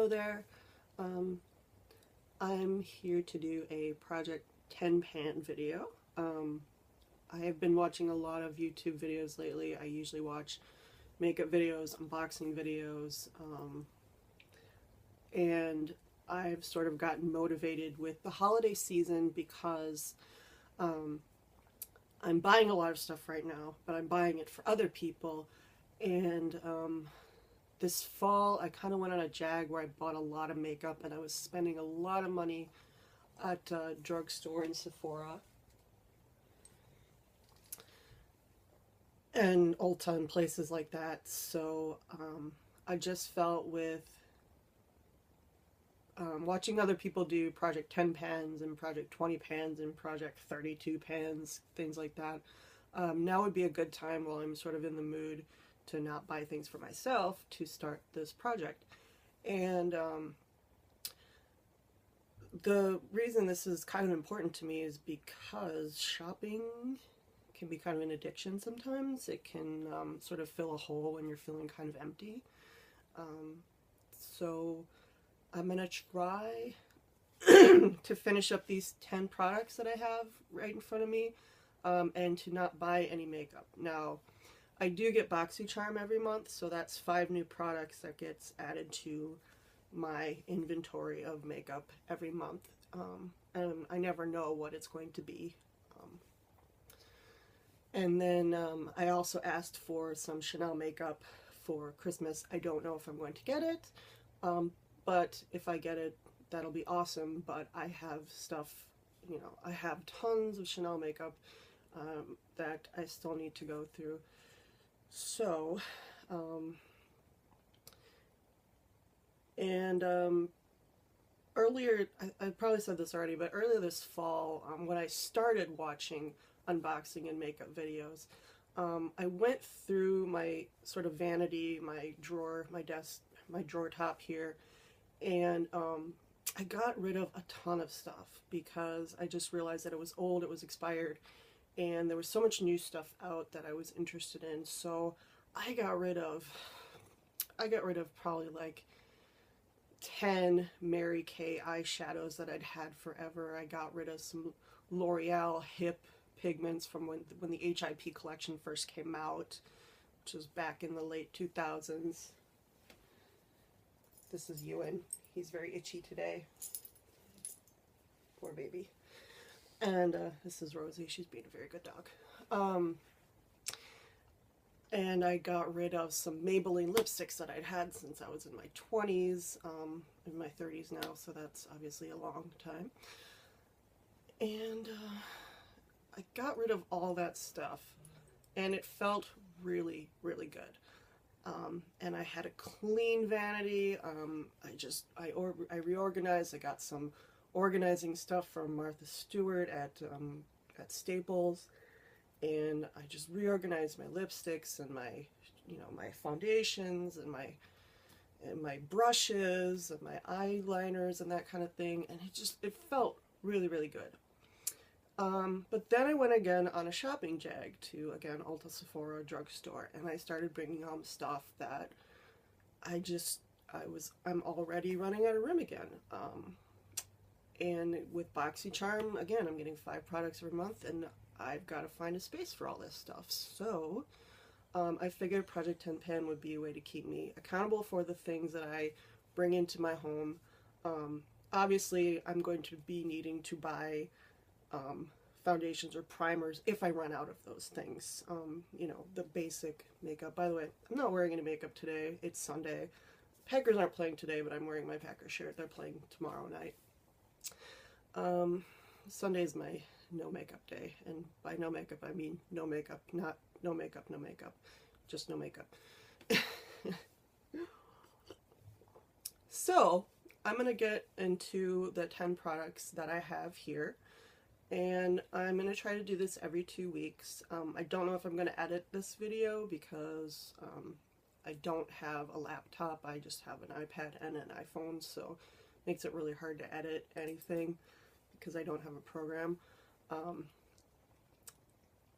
Hello there. I'm here to do a Project 10 pan video. I have been watching a lot of YouTube videos lately. I usually watch makeup videos, unboxing videos, and I've sort of gotten motivated with the holiday season because I'm buying a lot of stuff right now, but I'm buying it for other people. And this fall I kind of went on a jag where I bought a lot of makeup, and I was spending a lot of money at drugstore and Sephora and Ulta and places like that. So I just felt with watching other people do Project 10 pans and Project 20 pans and Project 32 pans, things like that, now would be a good time while I'm sort of in the mood to not buy things for myself to start this project. And the reason this is kind of important to me is because shopping can be kind of an addiction sometimes. It can sort of fill a hole when you're feeling kind of empty. So I'm going to try to finish up these 10 products that I have right in front of me, and to not buy any makeup. Now, I do get BoxyCharm every month, so that's 5 new products that gets added to my inventory of makeup every month. And I never know what it's going to be. And then I also asked for some Chanel makeup for Christmas. I don't know if I'm going to get it, but if I get it, that'll be awesome. But I have stuff, you know, I have tons of Chanel makeup that I still need to go through. So, earlier, I probably said this already, but earlier this fall, when I started watching unboxing and makeup videos, I went through my sort of vanity, my drawer, my desk, my drawer top here, and I got rid of a ton of stuff because I just realized that it was old, it was expired, and there was so much new stuff out that I was interested in. So I got rid of probably like 10 Mary Kay eyeshadows that I'd had forever. I got rid of some L'Oreal Hip pigments from when the HIP collection first came out, which was back in the late 2000s. This is Ewan. He's very itchy today. Poor baby. And this is Rosie. She's being a very good dog. And I got rid of some Maybelline lipsticks that I'd had since I was in my 20s, in my 30s now, so that's obviously a long time. And I got rid of all that stuff, and it felt really, really good. And I had a clean vanity. I reorganized. I got some organizing stuff from Martha Stewart at Staples, and I just reorganized my lipsticks and my, you know, my foundations and my brushes and my eyeliners and that kind of thing, and it felt really, really good. But then I went again on a shopping jag to, again, Ulta, Sephora, drugstore, and I started bringing home stuff that I'm already running out of room again. And with BoxyCharm, again, I'm getting 5 products every month, and I've got to find a space for all this stuff. So I figured Project 10 Pan would be a way to keep me accountable for the things that I bring into my home. Obviously, I'm going to be needing to buy foundations or primers if I run out of those things. You know, the basic makeup. By the way, I'm not wearing any makeup today. It's Sunday. Packers aren't playing today, but I'm wearing my Packers shirt. They're playing tomorrow night. Sunday is my no makeup day, and by no makeup I mean no makeup, not no makeup, no makeup, just no makeup. So I'm gonna get into the 10 products that I have here, and I'm gonna try to do this every 2 weeks. I don't know if I'm gonna edit this video because I don't have a laptop. I just have an iPad and an iPhone, so it makes it really hard to edit anything because I don't have a program.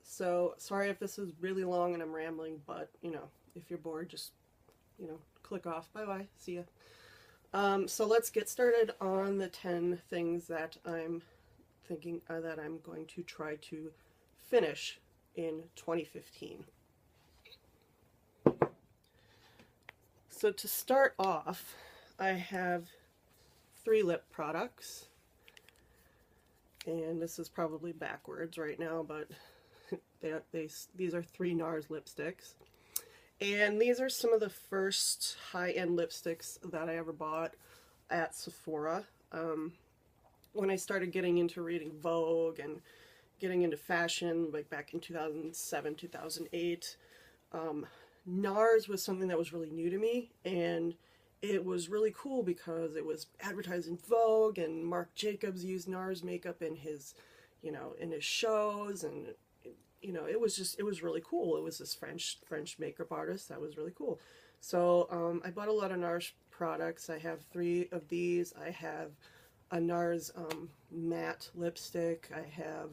So sorry if this is really long and I'm rambling, but you know, if you're bored, just, you know, click off. Bye bye, see ya. So let's get started on the 10 things that I'm thinking that I'm going to try to finish in 2015. So to start off, I have 3 lip products, and this is probably backwards right now, but these are 3 NARS lipsticks. And these are some of the first high-end lipsticks that I ever bought at Sephora. When I started getting into reading Vogue and getting into fashion, like back in 2007, 2008, NARS was something that was really new to me, and it was really cool because it was advertised in Vogue, and Marc Jacobs used NARS makeup in his, in his shows, and it was really cool. It was this French makeup artist that was really cool. So I bought a lot of NARS products. I have 3 of these. I have a NARS matte lipstick. I have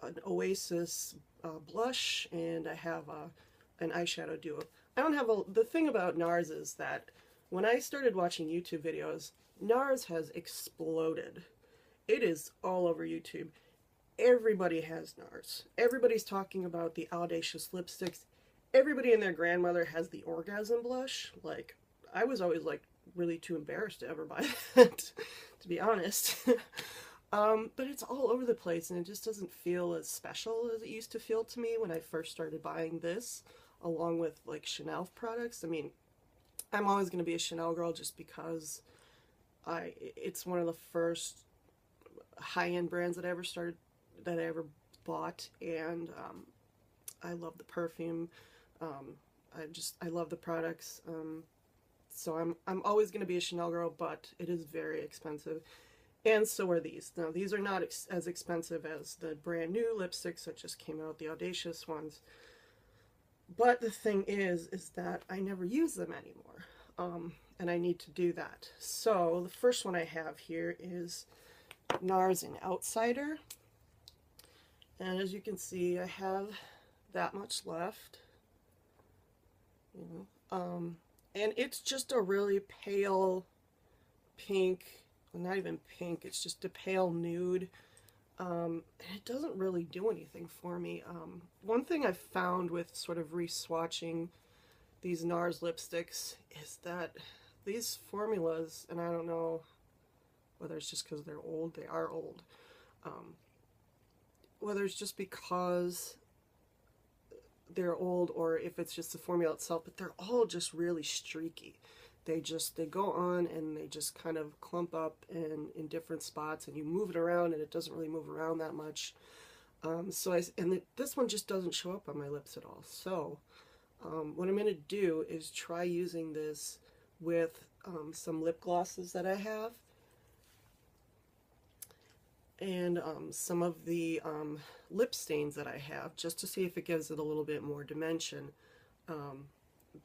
an Oasis blush, and I have an eyeshadow duo. I don't have the thing about NARS is that when I started watching YouTube videos, NARS has exploded. It is all over YouTube. Everybody has NARS. Everybody's talking about the audacious lipsticks. Everybody and their grandmother has the orgasm blush. Like, I was always like really too embarrassed to ever buy that, to be honest. But it's all over the place, and it just doesn't feel as special as it used to feel to me when I first started buying this, along with like Chanel products. I mean, I'm always going to be a Chanel girl just because it's one of the first high-end brands that I ever bought, and I love the perfume. I love the products. So I'm always going to be a Chanel girl, but it is very expensive. And so are these. Now, these are not as expensive as the brand new lipsticks that just came out, the audacious ones. But the thing is that I never use them anymore. And I need to do that. So the first one I have here is NARS in Outsider. And as you can see, I have that much left. And it's just a really pale pink. Not even pink, it's just a pale nude. And it doesn't really do anything for me. One thing I've found with sort of re-swatching these NARS lipsticks is that these formulas, and I don't know whether it's just because they're old, they are old, whether it's just because they're old or if it's just the formula itself, but they're all just really streaky. They go on and they just kind of clump up in different spots, and you move it around and it doesn't really move around that much. This one just doesn't show up on my lips at all. So what I'm going to do is try using this with some lip glosses that I have, and some of the lip stains that I have, just to see if it gives it a little bit more dimension.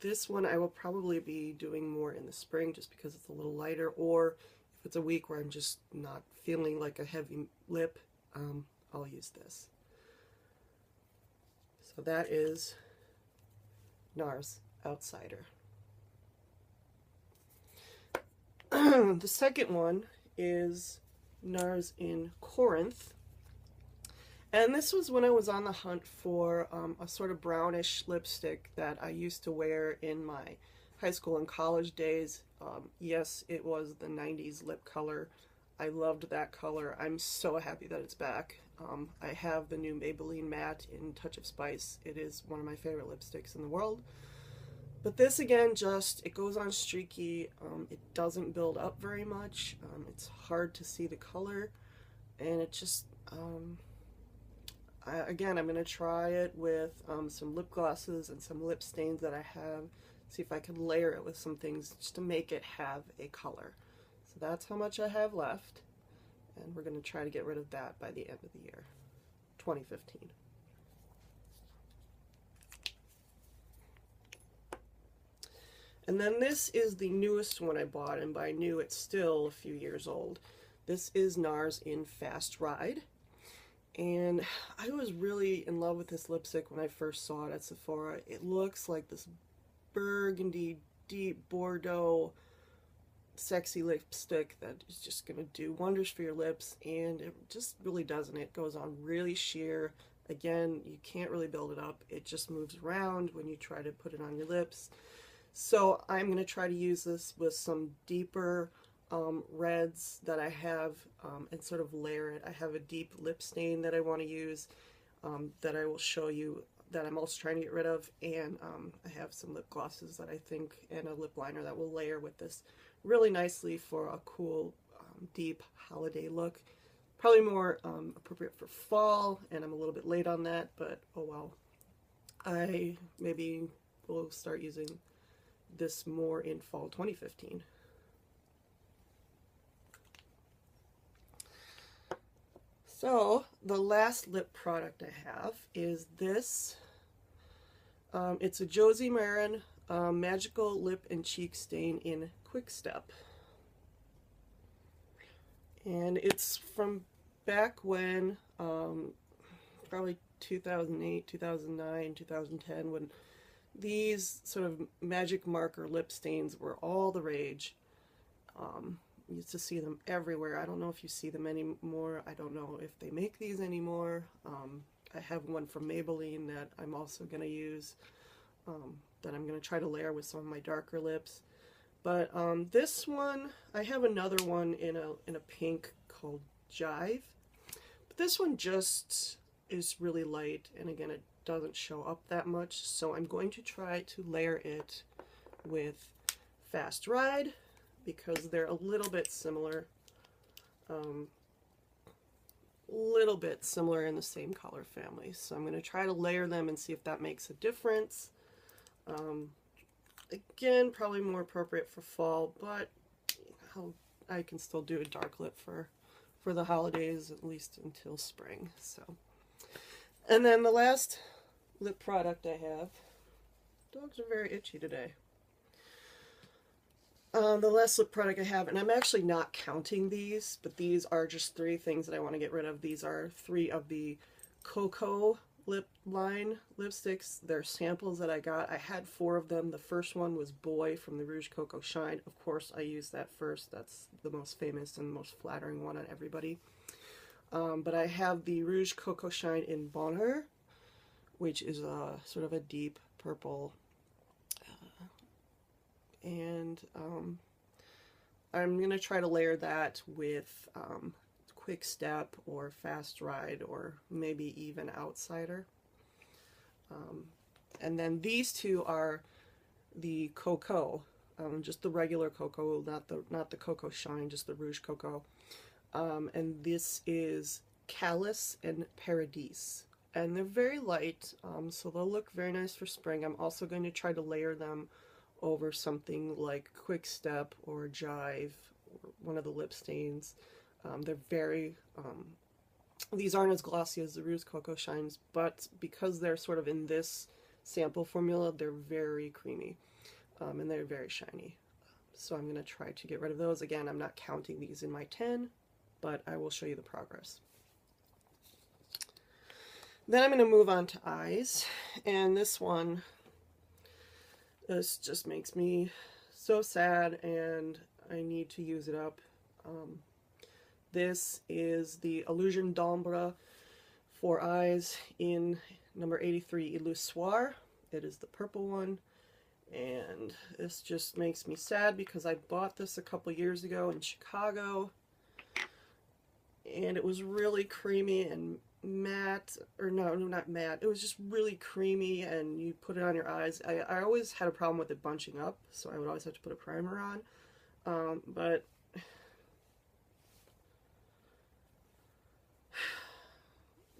This one I will probably be doing more in the spring just because it's a little lighter, or if it's a week where I'm just not feeling like a heavy lip, I'll use this. So that is NARS Outsider. The second one is NARS in Corinthe. And this was when I was on the hunt for a sort of brownish lipstick that I used to wear in my high school and college days. Yes, it was the 90s lip color. I loved that color. I'm so happy that it's back. I have the new Maybelline Matte in Touch of Spice. It is one of my favorite lipsticks in the world. But this again, it goes on streaky. It doesn't build up very much. It's hard to see the color, and it just... Again, I'm going to try it with some lip glosses and some lip stains that I have. See if I can layer it with some things just to make it have a color. So that's how much I have left. And we're going to try to get rid of that by the end of the year, 2015. And then this is the newest one I bought, and by new it's still a few years old. This is NARS in Fast Ride. And I was really in love with this lipstick when I first saw it at Sephora. It looks like this burgundy deep Bordeaux sexy lipstick that is just going to do wonders for your lips, and it just really doesn't. It goes on really sheer. Again, you can't really build it up. It just moves around when you try to put it on your lips. So I'm going to try to use this with some deeper reds that I have and sort of layer it. I have a deep lip stain that I want to use that I will show you that I'm also trying to get rid of, and I have some lip glosses that I think, and a lip liner that will layer with this really nicely for a cool deep holiday look. Probably more appropriate for fall, and I'm a little bit late on that, but oh well. I maybe will start using this more in fall 2015. So the last lip product I have is this. It's a Josie Maran Magical Lip and Cheek Stain in Quickstep. And it's from back when, probably 2008, 2009, 2010, when these sort of magic marker lip stains were all the rage. You used to see them everywhere. I don't know if you see them anymore. I don't know if they make these anymore. I have one from Maybelline that I'm also going to use, that I'm going to try to layer with some of my darker lips. But this one, I have another one in a pink called Jive. But this one just is really light, and again, it doesn't show up that much. So I'm going to try to layer it with Fast Ride, because they're a little bit similar. Little bit similar in the same color family. So I'm going to try to layer them and see if that makes a difference. Again, probably more appropriate for fall, but I can still do a dark lip for the holidays, at least until spring. So, and then the last lip product I have, dogs are very itchy today. The last lip product I have, and I'm actually not counting these, but these are just 3 things that I want to get rid of. These are 3 of the Coco lip line lipsticks. They're samples that I got. I had 4 of them. The first one was Boy from the Rouge Coco Shine. Of course, I used that first. That's the most famous and most flattering one on everybody. But I have the Rouge Coco Shine in Bonheur, which is a sort of a deep purple. And I'm going to try to layer that with Quickstep or Fast Ride, or maybe even Outsider. And then these 2 are the Coco, just the regular Coco, not the Coco Shine, just the Rouge Coco. And this is Chalys and Paradis. And they're very light, so they'll look very nice for spring. I'm also going to try to layer them over something like Quickstep or Jive, or one of the lip stains. They're very, these aren't as glossy as the Rouge Coco Shines, but because they're sort of in this sample formula, they're very creamy, and they're very shiny. So I'm going to try to get rid of those. Again, I'm not counting these in my 10, but I will show you the progress. Then I'm going to move on to eyes, and this one, this just makes me so sad, and I need to use it up. This is the Illusion d'Ombre for eyes in number 83 Illusoire. It is the purple one, and this just makes me sad because I bought this a couple years ago in Chicago, and it was really creamy and matte, or no, not matte, it was just really creamy, and you put it on your eyes. I always had a problem with it bunching up, so I would always have to put a primer on, but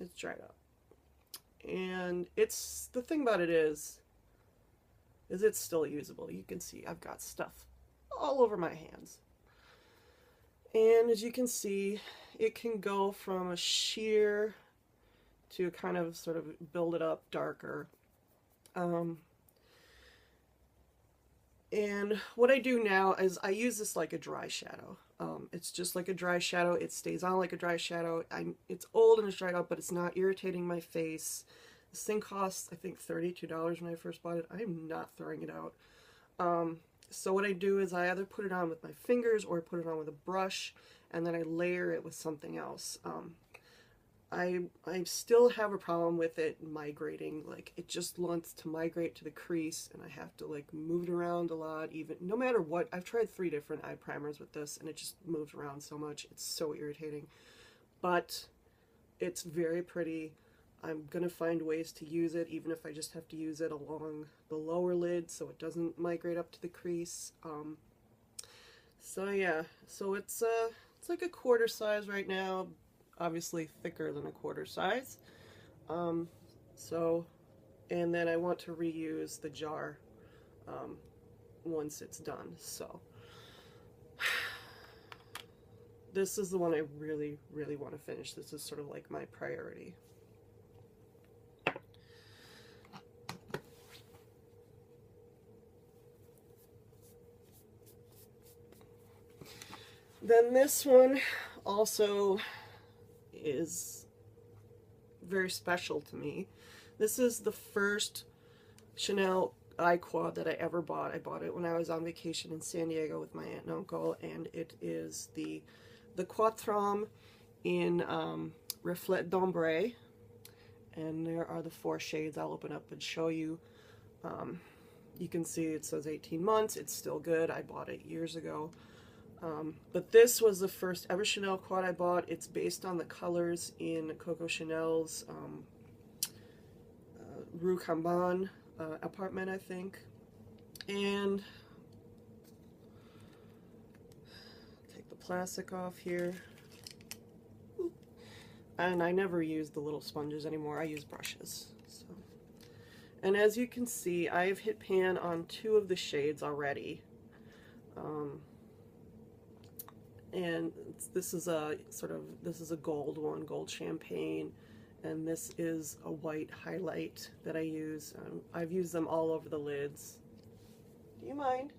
it's dried up. And it's, the thing about it is it's still usable. You can see I've got stuff all over my hands. And as you can see, it can go from a sheer to kind of sort of build it up darker. And what I do now is I use this like a dry shadow. It's just like a dry shadow. It stays on like a dry shadow. It's old and it's dried up, but it's not irritating my face. This thing costs, I think, $32 when I first bought it. I am not throwing it out. So what I do is I either put it on with my fingers or put it on with a brush, and then I layer it with something else. I still have a problem with it migrating. Like, it just wants to migrate to the crease, and I have to like move it around a lot. Even no matter what, I've tried 3 different eye primers with this, and it just moves around so much. It's so irritating, but it's very pretty. I'm gonna find ways to use it, even if I just have to use it along the lower lid so it doesn't migrate up to the crease. So yeah, so it's like a quarter size right now. Obviously thicker than a quarter size. So, and then I want to reuse the jar once it's done. So this is the one I really, really want to finish. This is sort of like my priority. Then this one also is very special to me. This is the first Chanel eye quad that I ever bought. I bought it when I was on vacation in San Diego with my aunt and uncle, and it is the Quattrom in Reflets d'Ombres, and there are the 4 shades. I'll open up and show you. You can see it says 18 months. It's still good. I bought it years ago. But this was the first ever Chanel quad I bought. It's based on the colors in Coco Chanel's Rue Cambon apartment, I think. And take the plastic off here. And I never use the little sponges anymore. I use brushes. So. And as you can see, I have hit pan on 2 of the shades already. And this is a gold one, gold champagne, and this is a white highlight that I use. I've used them all over the lids. Do you mind?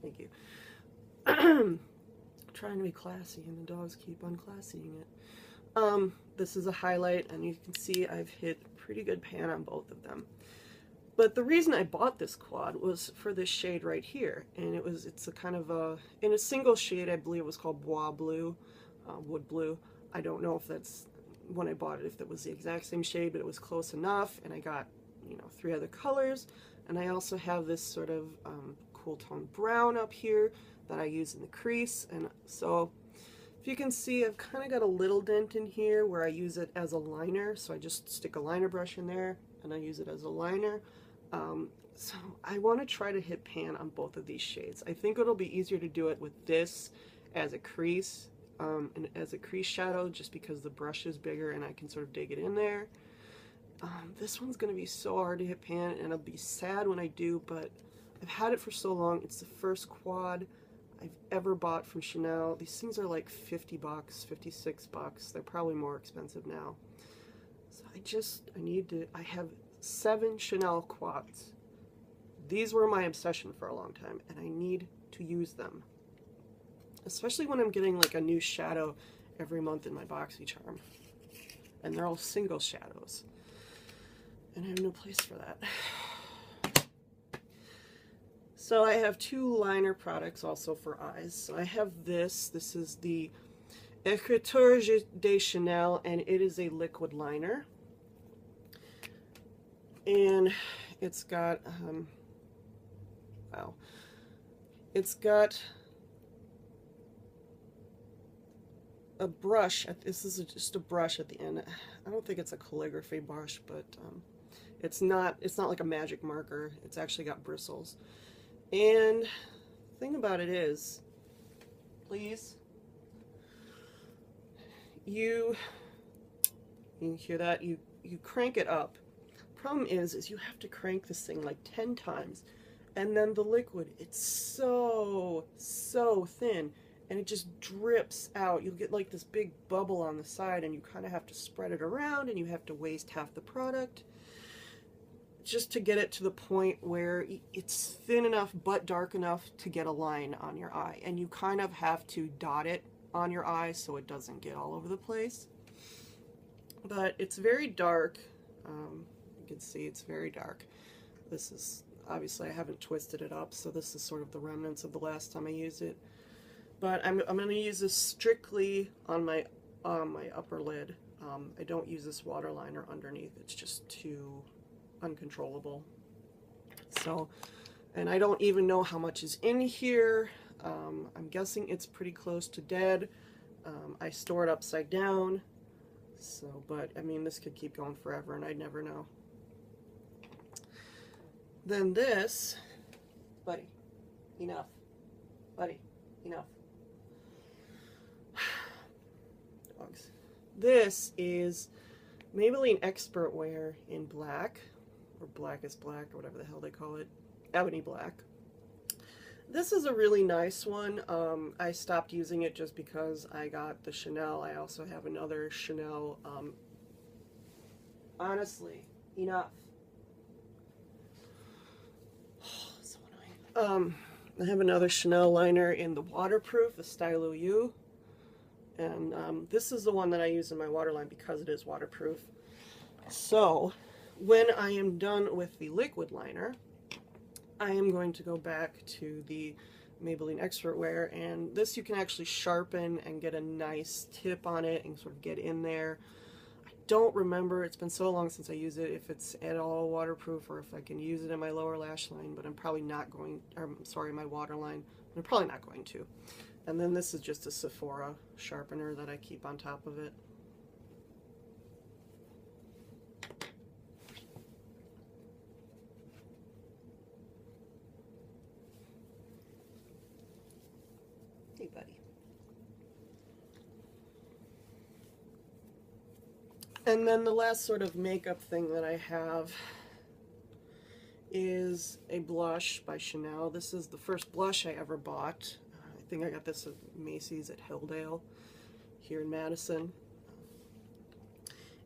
Thank you. Trying to be classy, and the dogs keep unclassying it. This is a highlight, and you can see I've hit pretty good pan on both of them. But the reason I bought this quad was for this shade right here, and it's a kind of a, in a single shade, I believe it was called Bois Blue, Wood Blue. I don't know if that's, when I bought it, if that was the exact same shade, but it was close enough, and I got, you know, 3 other colors, and I also have this sort of cool tone brown up here that I use in the crease, and so if you can see, I've kind of got a little dent in here where I use it as a liner, so I just stick a liner brush in there, and I use it as a liner. So I want to try to hit pan on both of these shades. I think it'll be easier to do it with this as a crease, and as a crease shadow, just because the brush is bigger and I can sort of dig it in there. This one's going to be so hard to hit pan, and I'll be sad when I do, but I've had it for so long. It's the first quad I've ever bought from Chanel. These things are like 50 bucks, 56 bucks. They're probably more expensive now. So I have 7 Chanel quads. These were my obsession for a long time, and I need to use them. Especially when I'm getting like a new shadow every month in my BoxyCharm. And they're all single shadows. And I have no place for that. So I have 2 liner products also for eyes. So I have this is the Ecriture de Chanel, and it is a liquid liner. And it's got, wow, it's got a brush. This is just a brush at the end. I don't think it's a calligraphy brush, but it's not like a magic marker. It's actually got bristles. And the thing about it is, please, you hear that? You crank it up. Problem is you have to crank this thing like 10 times, and then the liquid, it's so thin, and it just drips out. You'll get like this big bubble on the side, and you kind of have to spread it around, and you have to waste half the product just to get it to the point where it's thin enough but dark enough to get a line on your eye, and you kind of have to dot it on your eye so it doesn't get all over the place. But it's very dark. You can see it's very dark. This is obviously I haven't twisted it up, so this is sort of the remnants of the last time I used it. But I'm going to use this strictly on my upper lid. I don't use this water liner underneath. It's just too uncontrollable. So, and I don't even know how much is in here. I'm guessing it's pretty close to dead. I store it upside down. So, but I mean, this could keep going forever and I'd never know. Then this, buddy, enough. Buddy, enough. Dogs. This is Maybelline Expertwear in black, or black is black, or whatever the hell they call it, ebony black. This is a really nice one. I stopped using it just because I got the Chanel. I also have another Chanel. Honestly, enough. Oh, so annoying. I have another Chanel liner in the waterproof, the Stylo U. And this is the one that I use in my waterline because it is waterproof. So when I am done with the liquid liner, I am going to go back to the Maybelline Expertwear, and this you can actually sharpen and get a nice tip on it and sort of get in there. I don't remember, it's been so long since I used it, if it's at all waterproof or if I can use it in my lower lash line, but I'm probably not going, or I'm sorry, my waterline, I'm probably not going to. And then this is just a Sephora sharpener that I keep on top of it. Hey, buddy. And then the last sort of makeup thing that I have is a blush by Chanel. This is the first blush I ever bought. I think I got this at Macy's at Hilldale here in Madison.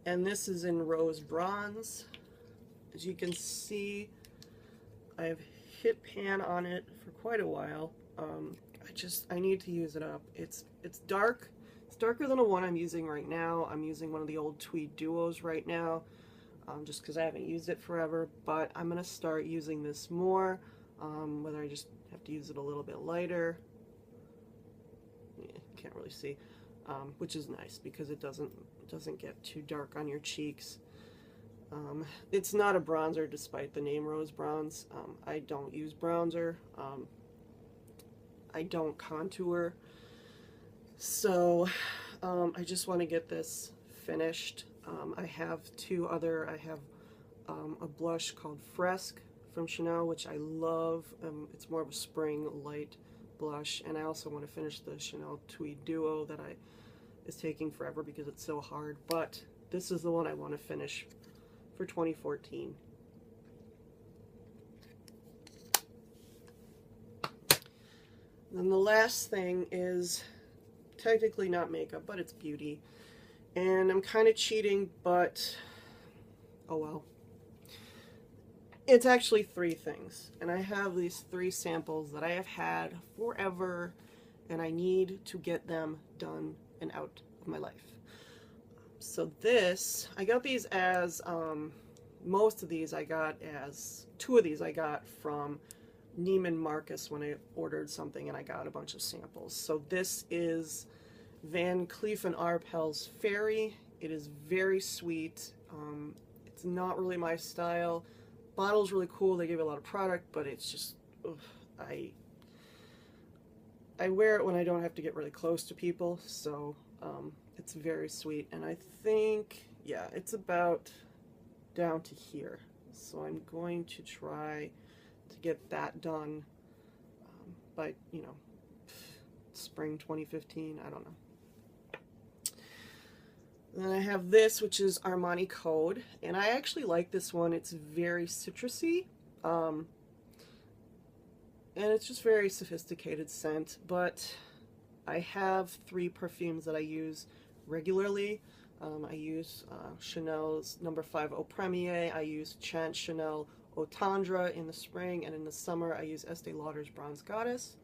And this is in Rose Bronze. As you can see, I've hit pan on it for quite a while. I need to use it up. It's dark. It's darker than the one I'm using right now. I'm using one of the old Tweed Duos right now, just because I haven't used it forever. But I'm going to start using this more, whether I just have to use it a little bit lighter. Yeah, can't really see, which is nice because it doesn't get too dark on your cheeks. It's not a bronzer despite the name Rose Bronze. I don't use bronzer. I don't contour. So I just want to get this finished. I have a blush called Fresque from Chanel, which I love. It's more of a spring light blush, and I also want to finish the Chanel Tweed Duo that is taking forever because it's so hard, but this is the one I want to finish for 2014. Then the last thing is technically not makeup, but it's beauty, and I'm kind of cheating, but oh well. It's actually 3 things, and I have these 3 samples that I have had forever, and I need to get them done and out of my life. So this, I got these as, most of these I got as, 2 of these I got from Neiman Marcus when I ordered something and I got a bunch of samples. So this is Van Cleef & Arpels Féerie. It is very sweet. It's not really my style. Bottle's really cool. They give a lot of product, but it's just, ugh, I wear it when I don't have to get really close to people, so it's very sweet. And I think, yeah, it's about down to here. So I'm going to try to get that done by, you know, spring 2015, I don't know. Then I have this, which is Armani Code, and I actually like this one. It's very citrusy, and it's just very sophisticated scent, but I have 3 perfumes that I use regularly. I use Chanel's No. 5 Eau Premier, I use Chant Chanel Eau Tendre in the spring, and in the summer I use Estee Lauder's Bronze Goddess.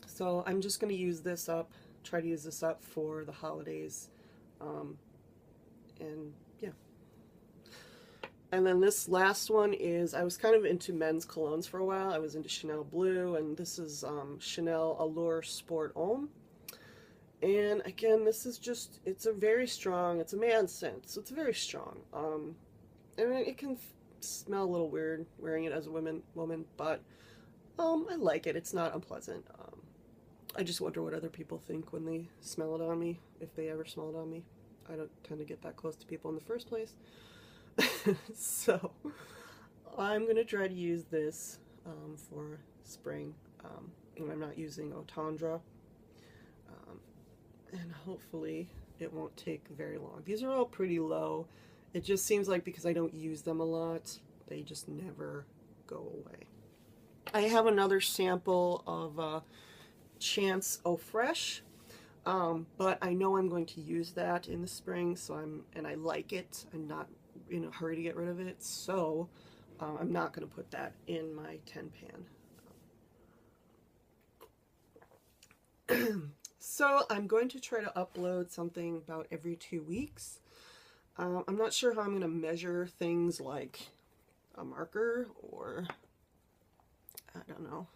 So I'm just going to use this up. Try to use this up for the holidays, and yeah. And then this last one is, I was kind of into men's colognes for a while. I was into Chanel Blue, and this is Chanel Allure Sport Homme. And again, this is just, it's a very strong, it's a man scent, so it's very strong. I mean, it can smell a little weird wearing it as a woman, but I like it. It's not unpleasant. I just wonder what other people think when they smell it on me, if they ever smell it on me. I don't tend to get that close to people in the first place. So I'm going to try to use this for spring when I'm not using Otandra. And hopefully it won't take very long. These are all pretty low. It just seems like because I don't use them a lot, they just never go away. I have another sample of Chance Eau Fresh, but I know I'm going to use that in the spring, so and I like it. I'm not in a hurry to get rid of it, so I'm not going to put that in my 10 pan. So I'm going to try to upload something about every 2 weeks. I'm not sure how I'm going to measure things like a marker or, I don't know,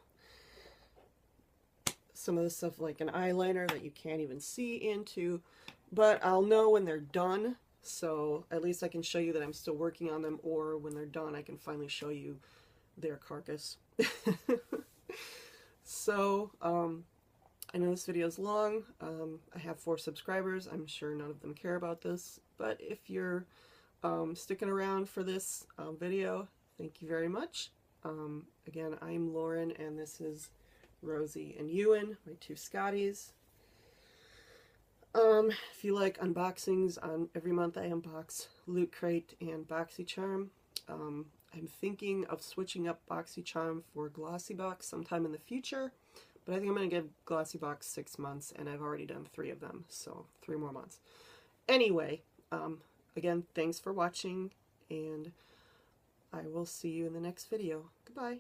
some of the stuff like an eyeliner that you can't even see into, but I'll know when they're done, so at least I can show you that I'm still working on them, or when they're done I can finally show you their carcass. So, I know this video is long. I have 4 subscribers. I'm sure none of them care about this, but if you're sticking around for this video, thank you very much. Again, I'm Lauren, and this is Rosie and Ewan, my 2 Scotties. If you like unboxings, every month I unbox Loot Crate and BoxyCharm. I'm thinking of switching up BoxyCharm for Glossybox sometime in the future. But I think I'm going to give Glossybox 6 months, and I've already done 3 of them, so 3 more months. Anyway, again, thanks for watching, and I will see you in the next video. Goodbye.